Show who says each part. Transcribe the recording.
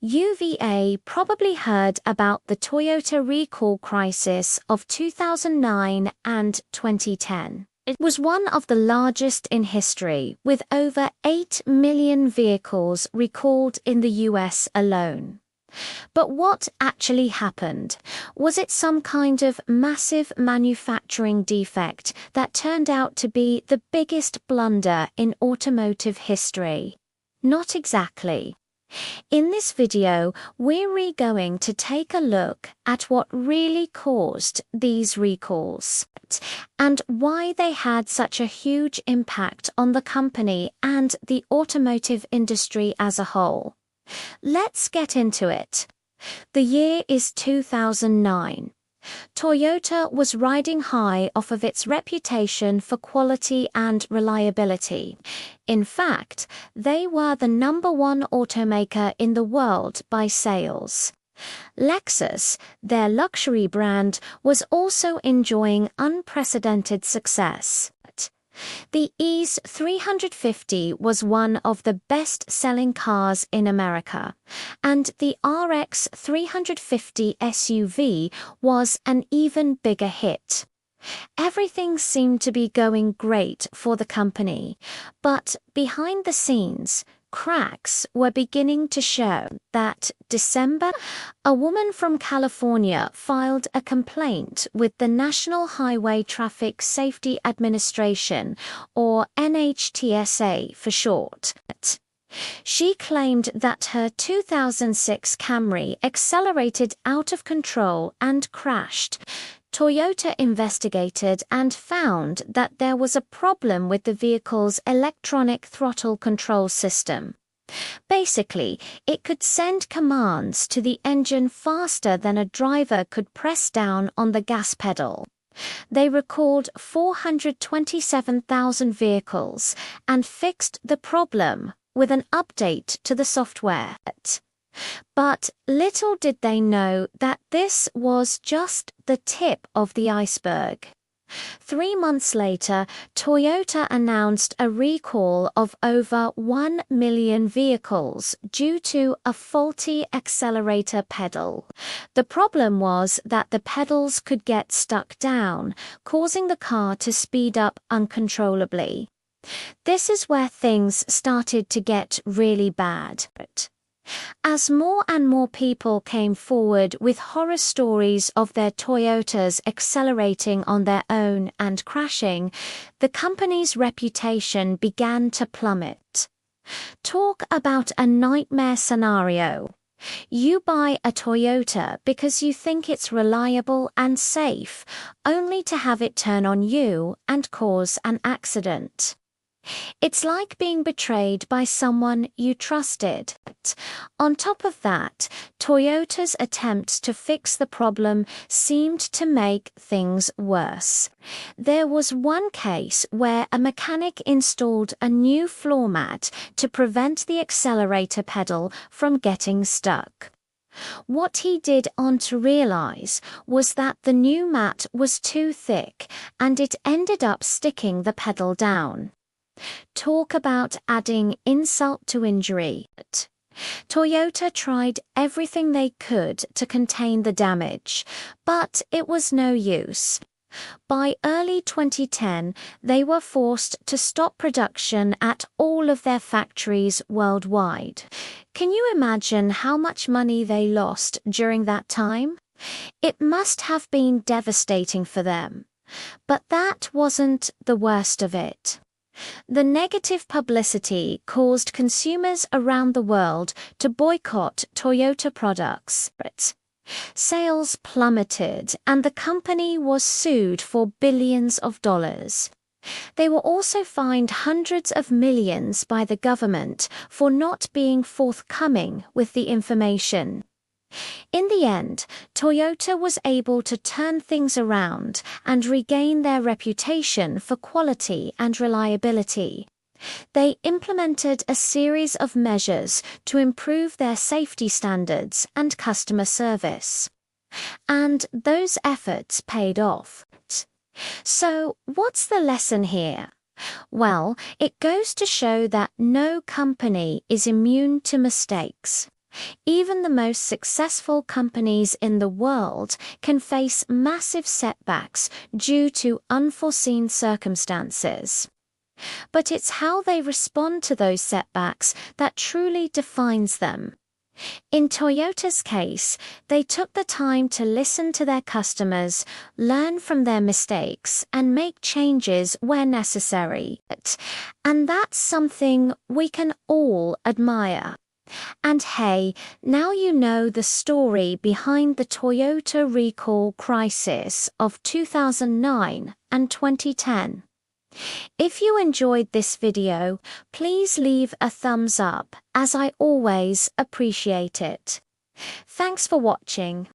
Speaker 1: UVA probably heard about the Toyota recall crisis of 2009 and 2010. It was one of the largest in history, with over 8 million vehicles recalled in the US alone. But what actually happened? Was it some kind of massive manufacturing defect that turned out to be the biggest blunder in automotive history? Not exactly. In this video, we're going to take a look at what really caused these recalls and why they had such a huge impact on the company and the automotive industry as a whole. Let's get into it. The year is 2009. Toyota was riding high off of its reputation for quality and reliability. In fact, they were the #1 automaker in the world by sales. Lexus, their luxury brand, was also enjoying unprecedented success. The EASE 350 was one of the best-selling cars in America, and the RX 350 SUV was an even bigger hit. Everything seemed to be going great for the company, but behind the scenes, cracks were beginning to show. That December, a woman from California filed a complaint with the National Highway Traffic Safety Administration, or NHTSA for short. She claimed that her 2006 Camry accelerated out of control and crashed. Toyota investigated and found that there was a problem with the vehicle's electronic throttle control system. Basically, it could send commands to the engine faster than a driver could press down on the gas pedal. They recalled 427,000 vehicles and fixed the problem with an update to the software. But little did they know that this was just the tip of the iceberg. 3 months later, Toyota announced a recall of over 1 million vehicles due to a faulty accelerator pedal. The problem was that the pedals could get stuck down, causing the car to speed up uncontrollably. This is where things started to get really bad. As more and more people came forward with horror stories of their Toyotas accelerating on their own and crashing, the company's reputation began to plummet. Talk about a nightmare scenario. You buy a Toyota because you think it's reliable and safe, only to have it turn on you and cause an accident. It's like being betrayed by someone you trusted. On top of that, Toyota's attempts to fix the problem seemed to make things worse. There was one case where a mechanic installed a new floor mat to prevent the accelerator pedal from getting stuck. What he did on to realize was that the new mat was too thick and it ended up sticking the pedal down. Talk about adding insult to injury. Toyota tried everything they could to contain the damage, but it was no use. By early 2010, they were forced to stop production at all of their factories worldwide. Can you imagine how much money they lost during that time? It must have been devastating for them. But that wasn't the worst of it. The negative publicity caused consumers around the world to boycott Toyota products. Sales plummeted and the company was sued for billions of dollars. They were also fined hundreds of millions by the government for not being forthcoming with the information. In the end, Toyota was able to turn things around and regain their reputation for quality and reliability. They implemented a series of measures to improve their safety standards and customer service. And those efforts paid off. So, what's the lesson here? Well, it goes to show that no company is immune to mistakes. Even the most successful companies in the world can face massive setbacks due to unforeseen circumstances. But it's how they respond to those setbacks that truly defines them. In Toyota's case, they took the time to listen to their customers, learn from their mistakes, and make changes where necessary. And that's something we can all admire. And hey, now you know the story behind the Toyota recall crisis of 2009 and 2010. If you enjoyed this video, please leave a thumbs up, as I always appreciate it. Thanks for watching.